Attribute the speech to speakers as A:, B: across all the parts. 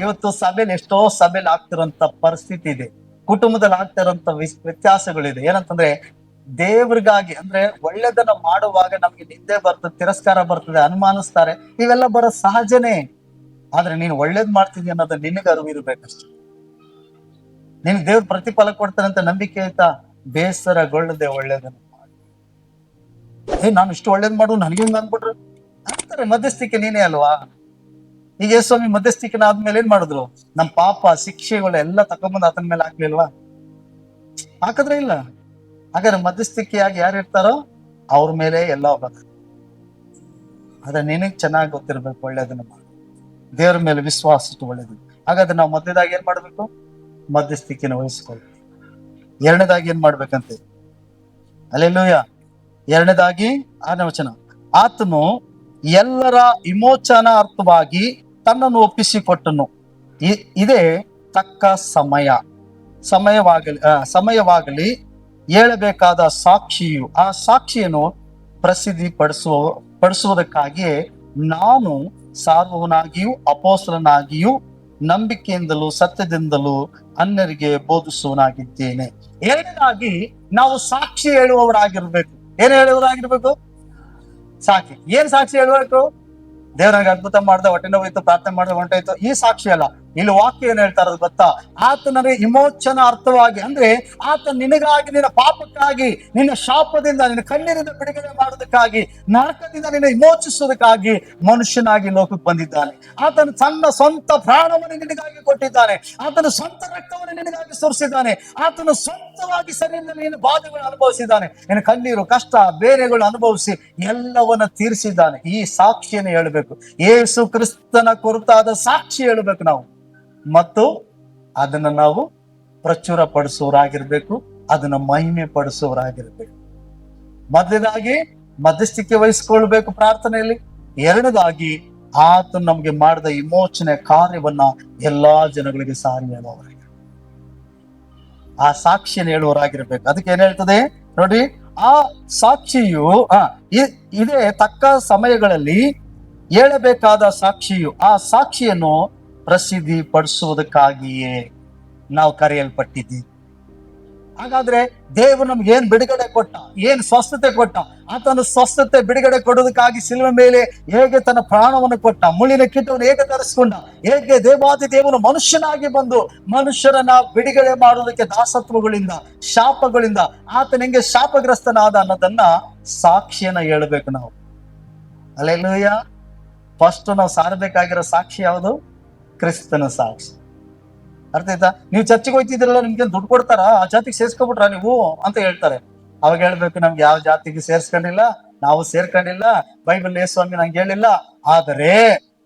A: ಇವತ್ತು ಸಭೆಯಲ್ಲಿ ಎಷ್ಟೋ ಸಭೆಯಲ್ಲಿ ಆಗ್ತಿರೋಂತ ಪರಿಸ್ಥಿತಿ ಇದೆ, ಕುಟುಂಬದಲ್ಲಿ ಆಗ್ತಿರೋಂತ ವ್ಯತ್ಯಾಸಗಳಿದೆ. ಏನಂತಂದ್ರೆ ದೇವ್ರಿಗಾಗಿ ಅಂದ್ರೆ ಒಳ್ಳೇದನ್ನ ಮಾಡುವಾಗ ನಮ್ಗೆ ನಿಂದೆ ಬರ್ತದೆ, ತಿರಸ್ಕಾರ ಬರ್ತದೆ, ಅನುಮಾನಿಸ್ತಾರೆ, ಇವೆಲ್ಲ ಬರೋ ಸಹಜನೇ. ಆದ್ರೆ ನೀನು ಒಳ್ಳೇದ್ ಮಾಡ್ತಿದ್ಯ ಅನ್ನೋದು ನಿನಗೆ ಅರಿವು ಇರ್ಬೇಕಷ್ಟೆ. ನಿನ್ ದೇವ್ರ ಪ್ರತಿಫಲ ಕೊಡ್ತಾನೆ ಅಂತ ನಂಬಿಕೆ ಆಯ್ತಾ, ಬೇಸರಗೊಳ್ಳದೆ ಒಳ್ಳೇದನ್ನ ಮಾಡಿ. ನಾನು ಇಷ್ಟು ಒಳ್ಳೇದ್ ಮಾಡು ನನಗೆ ಹಿಂಗ್ ಅಂದ್ಬಿಟ್ರು ಅಂತಾರೆ. ಮಧ್ಯಸ್ಥಿಕೆ ನೀನೇ ಅಲ್ವಾ? ಈಗ ಯೇಸ್ವಾಮಿ ಮಧ್ಯಸ್ಥಿಕೆನ ಆದ್ಮೇಲೆ ಏನ್ ಮಾಡಿದ್ರು? ನಮ್ ಪಾಪ ಶಿಕ್ಷೆಗಳು ಎಲ್ಲ ತಕೊಂಡ್ಬಂದು ಆತನ ಮೇಲೆ ಹಾಕ್ಲಿಲ್ವಾ? ಹಾಕಿದ್ರೆ ಇಲ್ಲ. ಹಾಗಾದ್ರೆ ಮಧ್ಯಸ್ಥಿಕೆಯಾಗಿ ಯಾರು ಇರ್ತಾರೋ ಅವ್ರ ಮೇಲೆ ಎಲ್ಲ ಹೋಗುತ್ತೆ. ಅದ ನಿನಗ್ ಚೆನ್ನಾಗಿ ಗೊತ್ತಿರ್ಬೇಕು ಒಳ್ಳೇದನ್ನ ಮಾಡಿ, ದೇವ್ರ ಮೇಲೆ ವಿಶ್ವಾಸ ಇಟ್ಟು ಒಳ್ಳೇದು. ಹಾಗಾದ್ರೆ ನಾವು ಮಧ್ಯದಾಗಿ ಏನ್ ಮಾಡ್ಬೇಕು? ಮಧ್ಯಸ್ಥಿಕೆನ ವಹಿಸ್ಕೊಳ್ಬೇಕು. ಎರಡನೇದಾಗಿ ಏನ್ ಮಾಡ್ಬೇಕಂತೆ? ಅಲ್ಲೆಲ್ಲೂಯ್ಯ. ಎರಡನೇದಾಗಿ 6ನೇ ವಚನ, ಆತನು ಎಲ್ಲರ ವಿಮೋಚನಾರ್ಥವಾಗಿ ತನ್ನನ್ನು ಒಪ್ಪಿಸಿಕೊಟ್ಟನು. ಇದೇ ತಕ್ಕ ಸಮಯವಾಗಲಿ ಹೇಳಬೇಕಾದ ಸಾಕ್ಷಿಯು. ಆ ಸಾಕ್ಷಿಯನ್ನು ಪ್ರಸಿದ್ಧಿ ಪಡಿಸುವುದಕ್ಕಾಗಿಯೇ ನಾನು ಸಾರ್ವನಾಗಿಯೂ ಅಪೋಸ್ತಲನಾಗಿಯೂ ನಂಬಿಕೆಯಿಂದಲೂ ಸತ್ಯದಿಂದಲೂ ಅನ್ಯರಿಗೆ ಬೋಧಿಸುವನಾಗಿದ್ದೇನೆ. ಎರಡನೇದಾಗಿ ನಾವು ಸಾಕ್ಷಿ ಹೇಳುವವರಾಗಿರ್ಬೇಕು. ಏನ್ ಹೇಳುವವರಾಗಿರ್ಬೇಕು? ಸಾಕ್ಷಿ. ಏನ್ ಸಾಕ್ಷಿ ಹೇಳ್ಬೇಕು? ದೇವ್ರ ನನಗೆ ಅದ್ಭುತ ಮಾಡ್ದ, ಹೊಟ್ಟೆ ನೋವಿತ್ತು, ಪ್ರಾರ್ಥನೆ ಮಾಡ್ದೆ ಹೊಂಟಾಯ್ತು, ಈ ಸಾಕ್ಷಿ ಅಲ್ಲ. ಇಲ್ಲಿ ವಾಕ್ಯ ಏನ್ ಹೇಳ್ತಾ ಇರೋದು ಗೊತ್ತಾ? ಆತನಿಗೆ ವಿಮೋಚನ ಅರ್ಥವಾಗಿ ಅಂದ್ರೆ ಆತ ನಿನಗಾಗಿ, ನಿನ್ನ ಪಾಪಕ್ಕಾಗಿ, ನಿನ್ನ ಶಾಪದಿಂದ, ನಿನ್ನ ಕಣ್ಣೀರಿಂದ ಬಿಡುಗಡೆ ಮಾಡೋದಕ್ಕಾಗಿ, ನರಕದಿಂದ ನಿನ್ನ ವಿಮೋಚಿಸೋದಕ್ಕಾಗಿ ಮನುಷ್ಯನಾಗಿ ಲೋಕಕ್ಕೆ ಬಂದಿದ್ದಾನೆ. ಆತನು ತನ್ನ ಸ್ವಂತ ಪ್ರಾಣವನ್ನು ನಿನಗಾಗಿ ಕೊಟ್ಟಿದ್ದಾನೆ. ಆತನ ಸ್ವಂತ ರಕ್ತವನ್ನು ನಿನಗಾಗಿ ಸುರಿಸಿದ್ದಾನೆ. ಆತನು ಸ್ವಂತವಾಗಿ ಶರೀರದಲ್ಲಿ ನಿನ್ನ ಬಾಧೆಗಳನ್ನು ಅನುಭವಿಸಿದ್ದಾನೆ. ನಿನ್ನ ಕಣ್ಣೀರು, ಕಷ್ಟ, ಬೇರೆಗಳು ಅನುಭವಿಸಿ ಎಲ್ಲವನ್ನ ತೀರಿಸಿದ್ದಾನೆ. ಈ ಸಾಕ್ಷಿಯನ್ನು ಹೇಳ್ಬೇಕು. ಯೇಸು ಕ್ರಿಸ್ತನ ಕುರಿತಾದ ಸಾಕ್ಷಿ ಹೇಳ್ಬೇಕು ನಾವು, ಮತ್ತು ಅದನ್ನ ನಾವು ಪ್ರಚುರ ಪಡಿಸೋರಾಗಿರ್ಬೇಕು, ಅದನ್ನ ಮಹಿಮೆ ಪಡಿಸೋರಾಗಿರ್ಬೇಕು. ಮೊದಲನೇದಾಗಿ ಮಧ್ಯಸ್ಥಿಕೆ ವಹಿಸ್ಕೊಳ್ಬೇಕು ಪ್ರಾರ್ಥನೆಯಲ್ಲಿ. ಎರಡನೇದಾಗಿ ಆತ ನಮ್ಗೆ ಮಾಡಿದ ವಿಮೋಚನೆ ಕಾರ್ಯವನ್ನ ಎಲ್ಲಾ ಜನಗಳಿಗೆ ಸಾರಿ ಹೇಳುವವರಾಗಿ, ಆ ಸಾಕ್ಷಿಯನ್ನು ಹೇಳುವವರಾಗಿರ್ಬೇಕು. ಅದಕ್ಕೆ ಏನ್ ಹೇಳ್ತದೆ ನೋಡಿ, ಆ ಸಾಕ್ಷಿಯು ಇದೇ ತಕ್ಕ ಸಮಯಗಳಲ್ಲಿ ಹೇಳಬೇಕಾದ ಸಾಕ್ಷಿಯು. ಆ ಸಾಕ್ಷಿಯನ್ನು ಪ್ರಸಿದ್ಧಿ ಪಡಿಸುವುದಕ್ಕಾಗಿಯೇ ನಾವು ಕರೆಯಲ್ಪಟ್ಟಿದ್ದೀವಿ. ಹಾಗಾದ್ರೆ ದೇವರು ನಮ್ಗೆ ಏನ್ ಬಿಡುಗಡೆ ಕೊಟ್ಟ, ಏನ್ ಸ್ವಸ್ಥತೆ ಕೊಟ್ಟ? ಆತನು ಸ್ವಸ್ಥತೆ ಬಿಡುಗಡೆ ಕೊಡೋದಕ್ಕಾಗಿ ಶಿಲುವೆ ಮೇಲೆ ಹೇಗೆ ತನ್ನ ಪ್ರಾಣವನ್ನು ಕೊಟ್ಟ, ಮುಳ್ಳಿನ ಕಿಟ್ಟವನ್ನು ಹೇಗೆ ಧರಿಸಿಕೊಂಡ, ಹೇಗೆ ದೇವಾದಿ ದೇವನು ಮನುಷ್ಯನಾಗಿ ಬಂದು ಮನುಷ್ಯರನ್ನ ಬಿಡುಗಡೆ ಮಾಡೋದಕ್ಕೆ ದಾಸತ್ವಗಳಿಂದ, ಶಾಪಗಳಿಂದ ಆತನ ಹೆಂಗೆ ಶಾಪಗ್ರಸ್ತನಾದ ಅನ್ನೋದನ್ನ ಸಾಕ್ಷಿಯನ್ನ ಹೇಳ್ಬೇಕು ನಾವು. ಅಲ್ಲೆಲ್ಲೂಯ್ಯ. ಫಸ್ಟ್ ನಾವು ಸಾರಬೇಕಾಗಿರೋ ಸಾಕ್ಷಿ ಯಾವುದು? ಕ್ರಿಸ್ತನ ಸಾಕ್ಷಿ. ಅರ್ಥ ಆಯ್ತಾ? ನೀವು ಚರ್ಚಿಗೆ ಹೋಗ್ತಿದ್ರಲ್ಲ, ನಿಮ್ಗೆ ದುಡ್ಡು ಕೊಡ್ತಾರ, ಆ ಜಾತಿಗೆ ಸೇರ್ಸ್ಕೊಬಿಟ್ರ ನೀವು ಅಂತ ಹೇಳ್ತಾರೆ. ಅವಾಗ ಹೇಳ್ಬೇಕು, ನಮ್ಗೆ ಯಾವ ಜಾತಿಗೆ ಸೇರ್ಸ್ಕೊಂಡಿಲ್ಲ, ನಾವು ಸೇರ್ಕೊಂಡಿಲ್ಲ, ಬೈಬಲ್ ಯೇಸುಸ್ವಾಮಿ ನಂಗೆ ಹೇಳಿಲ್ಲ. ಆದರೆ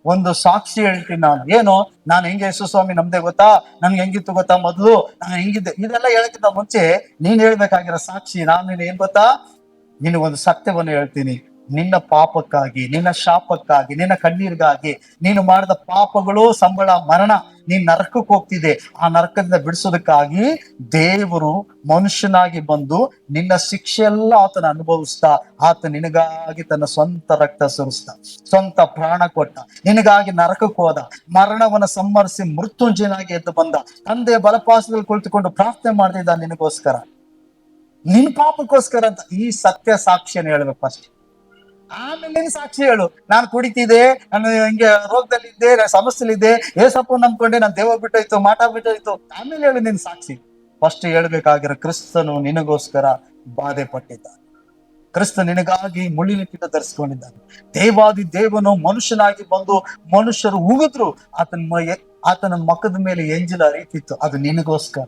A: ಒಂದು ಸಾಕ್ಷಿ ಹೇಳ್ತೀನಿ ನಾನು. ಏನು? ನಾನು ಹೆಂಗೆ ಯೇಸುಸ್ವಾಮಿ ನಮ್ದೇ ಗೊತ್ತಾ, ನನ್ಗೆ ಹೆಂಗಿತ್ತು ಗೊತ್ತಾ ಮೊದಲು, ನಾನು ಹೆಂಗಿದ್ದೆ, ಇದೆಲ್ಲ ಹೇಳಕ್ಕಿಂತ ಮುಂಚೆ ನೀನ್ ಹೇಳ್ಬೇಕಾಗಿರೋ ಸಾಕ್ಷಿ ನಾನು ಏನ್ ಗೊತ್ತಾ? ನಿನಗೊಂದು ಸತ್ಯವನ್ನು ಹೇಳ್ತೀನಿ. ನಿನ್ನ ಪಾಪಕ್ಕಾಗಿ, ನಿನ್ನ ಶಾಪಕ್ಕಾಗಿ, ನಿನ್ನ ಕಣ್ಣೀರಿಗಾಗಿ, ನೀನು ಮಾಡಿದ ಪಾಪಗಳು ಸಂಬಳ ಮರಣ, ನೀನ್ ನರಕಕ್ಕೆ ಹೋಗ್ತಿದೆ, ಆ ನರಕದಿಂದ ಬಿಡಿಸೋದಕ್ಕಾಗಿ ದೇವರು ಮನುಷ್ಯನಾಗಿ ಬಂದು ನಿನ್ನ ಶಿಕ್ಷೆ ಎಲ್ಲ ಆತನ ಅನುಭವಿಸ್ತಾ, ಆತ ನಿನಗಾಗಿ ತನ್ನ ಸ್ವಂತ ರಕ್ತ ಸುರಿಸ್ತಾ, ಸ್ವಂತ ಪ್ರಾಣ ಕೊಟ್ಟ, ನಿನಗಾಗಿ ನರಕಕ್ಕೆ ಹೋದ, ಮರಣವನ್ನ ಸಂಹರಿಸಿ ಮೃತ್ಯುಂಜಯನಾಗಿ ಎದ್ದು ಬಂದ, ತಂದೆಯ ಬಲಪಾಸದಲ್ಲಿ ಕುಳಿತುಕೊಂಡು ಪ್ರಾರ್ಥನೆ ಮಾಡ್ತಿದ್ದ ನಿನಗೋಸ್ಕರ, ನಿನ್ ಪಾಪಕ್ಕೋಸ್ಕರ ಅಂತ. ಈ ಸತ್ಯ ಸಾಕ್ಷಿಯನ್ನು ಹೇಳ್ಬೇಕು ಫಸ್ಟ್. ಆಮೇಲೆ ಸಾಕ್ಷಿ ಹೇಳು. ನಾನು ಕುಡಿತಿದ್ದೆ, ನಾನು ಹಿಂಗೆ ರೋಗದಲ್ಲಿದ್ದೆ, ಸಮಸ್ಯೆಲಿದ್ದೆ, ಏಸಪ್ಪ ನಂಬ್ಕೊಂಡೆ, ನಾನು ದೇವ ಬಿಟ್ಟೋಯ್ತು, ಮಾಟ ಬಿಟ್ಟೋಯ್ತು, ಆಮೇಲೆ ಹೇಳು ನಿನ್ ಸಾಕ್ಷಿ. ಫಸ್ಟ್ ಹೇಳ್ಬೇಕಾಗಿರೋ ಕ್ರಿಸ್ತನು ನಿನಗೋಸ್ಕರ ಬಾಧೆ ಪಟ್ಟಿದ್ದಾನೆ. ಕ್ರಿಸ್ತ ನಿನಗಾಗಿ ಮುಳ್ಳಿನ ಕಿಟ್ಟ ಧರಿಸ್ಕೊಂಡಿದ್ದಾನೆ. ದೇವಾದಿ ದೇವನು ಮನುಷ್ಯನಾಗಿ ಬಂದು ಮನುಷ್ಯರು ಉಗಿದ್ರು ಆತನ ಮುಖದ ಮೇಲೆ ಎಂಜಿಲ ಹರಿತಿತ್ತು, ಅದು ನಿನಗೋಸ್ಕರ.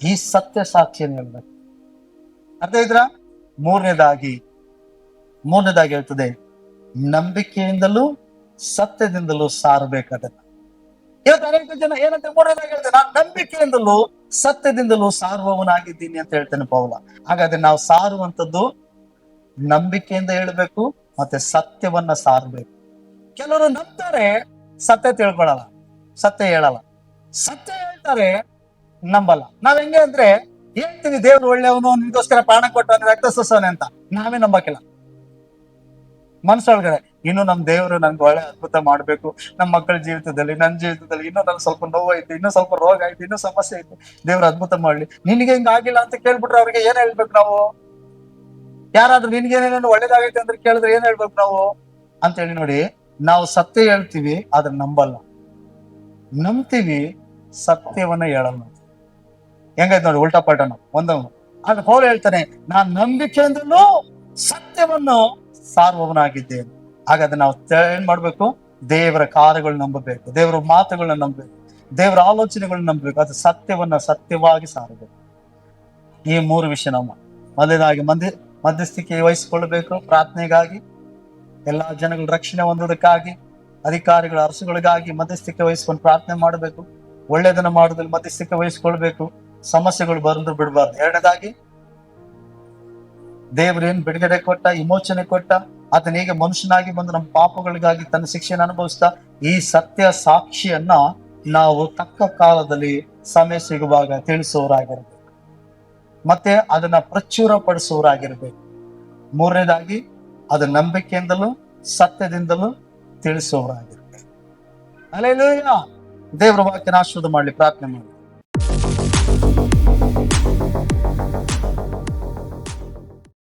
A: ಈ ಸತ್ಯ ಸಾಕ್ಷಿಯನ್ನು ಹೇಳ್ಬೇಕು. ಅರ್ಥ ಇದ್ರ? ಮೂರನೇದಾಗಿ ಹೇಳ್ತದೆ, ನಂಬಿಕೆಯಿಂದಲೂ ಸತ್ಯದಿಂದಲೂ ಸಾರಬೇಕದನ್ನ. ಇವತ್ತು ಅನೇಕ ಜನ ಏನಂತ ಮೂರನೇದಾಗಿ ಹೇಳ್ತೇನೆ, ನಾನು ನಂಬಿಕೆಯಿಂದಲೂ ಸತ್ಯದಿಂದಲೂ ಸಾರುವವನಾಗಿದ್ದೀನಿ ಅಂತ ಹೇಳ್ತೇನೆ ಪೌಲ. ಹಾಗಾದ್ರೆ ನಾವು ಸಾರುವಂತದ್ದು ನಂಬಿಕೆಯಿಂದ ಹೇಳ್ಬೇಕು, ಮತ್ತೆ ಸತ್ಯವನ್ನ ಸಾರಬೇಕು. ಕೆಲವರು ನಂಬ್ತಾರೆ, ಸತ್ಯ ತಿಳ್ಕೊಳಲ್ಲ, ಸತ್ಯ ಹೇಳಲ್ಲ. ಸತ್ಯ ಹೇಳ್ತಾರೆ, ನಂಬಲ್ಲ. ನಾವ್ ಹೆಂಗೆ ಅಂದ್ರೆ ಹೇಳ್ತೀವಿ, ದೇವ್ರು ಒಳ್ಳೆಯವನು, ನಿನ್ಗೋಸ್ಕರ ಪ್ರಾಣ ಕೊಟ್ಟವನು, ರಕ್ತ ಸುಸವನೆ ಅಂತ. ನಾವೇ ನಂಬಕ್ಕಿಲ್ಲ ಮನಸ್ಸೊಳಗಡೆ. ಇನ್ನು ನಮ್ ದೇವರು ನನ್ಗೆ ಒಳ್ಳೆ ಅದ್ಭುತ ಮಾಡ್ಬೇಕು, ನಮ್ಮ ಮಕ್ಕಳ ಜೀವಿತದಲ್ಲಿ, ನನ್ನ ಜೀವಿತದಲ್ಲಿ ಇನ್ನೂ ನನ್ ಸ್ವಲ್ಪ ನೋವು ಐತಿ, ಇನ್ನೂ ಸ್ವಲ್ಪ ರೋಗ ಐತಿ, ಇನ್ನೂ ಸಮಸ್ಯೆ ಐತಿ, ದೇವ್ರ ಅದ್ಭುತ ಮಾಡ್ಲಿ. ನಿನಗೆ ಹಿಂಗ ಆಗಿಲ್ಲ ಅಂತ ಕೇಳ್ಬಿಟ್ರೆ ಅವ್ರಿಗೆ ಏನ್ ಹೇಳ್ಬೇಕು ನಾವು? ಯಾರಾದ್ರೂ ನಿನ್ಗೇನೇನು ಒಳ್ಳೇದಾಗೈತೆ ಅಂದ್ರೆ ಕೇಳಿದ್ರೆ ಏನ್ ಹೇಳ್ಬೇಕು ನಾವು ಅಂತ ಹೇಳಿ ನೋಡಿ. ನಾವು ಸತ್ಯ ಹೇಳ್ತೀವಿ ಆದ್ರೆ ನಂಬಲ್ಲ, ನಂಬ್ತೀವಿ ಸತ್ಯವನ್ನ ಹೇಳಲ್ಲ. ಹೆಂಗೈತೆ ನೋಡಿ, ಉಲ್ಟಾ ಪಲ್ಟನ ಒಂದವನು. ಆಗ ಪೌಲ ಹೇಳ್ತಾನೆ, ನಾನ್ ನಂಬಿಕೆಯಿಂದಲೂ ಸತ್ಯವನ್ನು ಸಾರುವವನಾಗಿದ್ದೇನೆ. ಹಾಗಾದ್ರೆ ನಾವು ಏನ್ ಮಾಡ್ಬೇಕು? ದೇವರ ಕಾರ್ಯಗಳನ್ನ ನಂಬಬೇಕು, ದೇವರ ಮಾತುಗಳನ್ನ ನಂಬಬೇಕು, ದೇವರ ಆಲೋಚನೆಗಳನ್ನ ನಂಬಬೇಕು, ಅದು ಸತ್ಯವನ್ನ ಸತ್ಯವಾಗಿ ಸಾರಬೇಕು. ಈ 3 ವಿಷಯ ನಾವು ಮೊದಲನೇದಾಗಿ ಮಧ್ಯಸ್ಥಿಕೆ ವಹಿಸಿಕೊಳ್ಳಬೇಕು, ಪ್ರಾರ್ಥನೆಗಾಗಿ, ಎಲ್ಲಾ ಜನಗಳ ರಕ್ಷಣೆ ಹೊಂದೋದಕ್ಕಾಗಿ, ಅಧಿಕಾರಿಗಳ ಅರಸುಗಳಿಗಾಗಿ ಮಧ್ಯಸ್ಥಿಕೆ ವಹಿಸ್ಕೊಂಡು ಪ್ರಾರ್ಥನೆ ಮಾಡಬೇಕು. ಒಳ್ಳೆಯದನ್ನ ಮಾಡೋದ್ರಲ್ಲಿ ಮಧ್ಯಸ್ಥಿಕೆ ವಹಿಸ್ಕೊಳ್ಬೇಕು, ಸಮಸ್ಯೆಗಳು ಬಂದು ಬಿಡಬಾರ್ದು. ಎರಡನೇದಾಗಿ, ದೇವರೇನ್ ಬಿಡುಗಡೆ ಕೊಟ್ಟ, ವಿಮೋಚನೆ ಕೊಟ್ಟ, ಆತನ ಹೇಗೆ ಮನುಷ್ಯನಾಗಿ ಬಂದು ನಮ್ಮ ಪಾಪಗಳಿಗಾಗಿ ತನ್ನ ಶಿಕ್ಷೆಯನ್ನು ಅನುಭವಿಸ್ತಾ, ಈ ಸತ್ಯ ಸಾಕ್ಷಿಯನ್ನ ನಾವು ತಕ್ಕ ಕಾಲದಲ್ಲಿ ಸಮಯ ಸಿಗುವಾಗ ತಿಳಿಸುವವರಾಗಿರ್ಬೇಕು, ಮತ್ತೆ ಅದನ್ನ ಪ್ರಚುರ ಪಡಿಸುವವರಾಗಿರ್ಬೇಕು. ಮೂರನೇದಾಗಿ, ಅದು ನಂಬಿಕೆಯಿಂದಲೂ ಸತ್ಯದಿಂದಲೂ ತಿಳಿಸುವವರಾಗಿರ್ಬೇಕು. ಅಲ್ಲೇಲೂಯಾ. ದೇವರ ವಾಕ್ಯನ ಆಶೀರ್ವಾದ ಮಾಡ್ಲಿ. ಪ್ರಾರ್ಥನೆ ಮಾಡಿ.